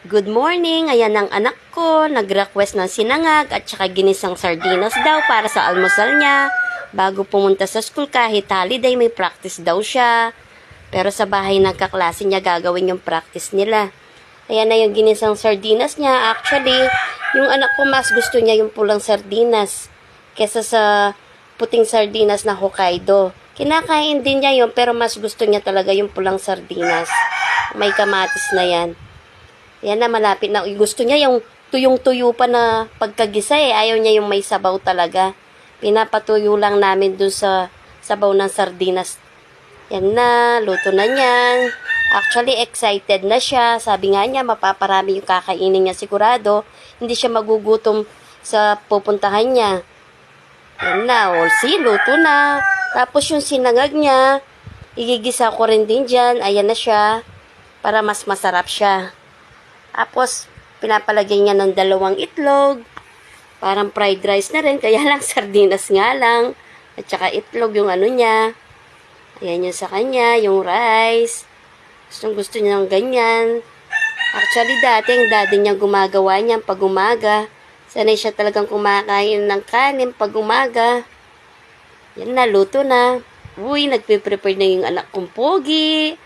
Good morning! Ayan ang anak ko, nag-request ng sinangag at saka ginisang sardinas daw para sa almusal niya. Bago pumunta sa school kahit holiday may practice daw siya. Pero sa bahay ng kaklase niya gagawin yung practice nila. Ayan na yung ginisang sardinas niya. Actually, yung anak ko mas gusto niya yung pulang sardinas kesa sa puting sardinas na Hokkaido. Kinakain din niya yun pero mas gusto niya talaga yung pulang sardinas. May kamatis na yan. Yan na, malapit na. Gusto niya yung tuyong-tuyo pa na pagkagisa eh. Ayaw niya yung may sabaw talaga. Pinapatuyo lang namin dun sa sabaw ng sardinas. Yan na, luto na niyan. Actually, excited na siya. Sabi nga niya, mapaparami yung kakainin niya sigurado. Hindi siya magugutom sa pupuntahan niya. Yan na, see, luto na. Tapos yung sinangag niya, igigisa ko rin din dyan. Ayan na siya, para mas masarap siya. Tapos, pinapalagay niya ng 2 itlog. Parang fried rice na rin. Kaya lang, sardinas nga lang. At saka itlog yung ano niya. Ayan yung sa kanya, yung rice. Gusto niya ng ganyan. Actually, dati, ang daddy niya gumagawa niyan pag umaga. Sanay siya talagang kumakain ng kanin pag umaga. Yan na, luto na. Uy, nagpe-prepare na yung anak kong pogi.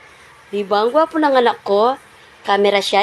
Diba? Ang gwapo ng anak ko. Camera siya.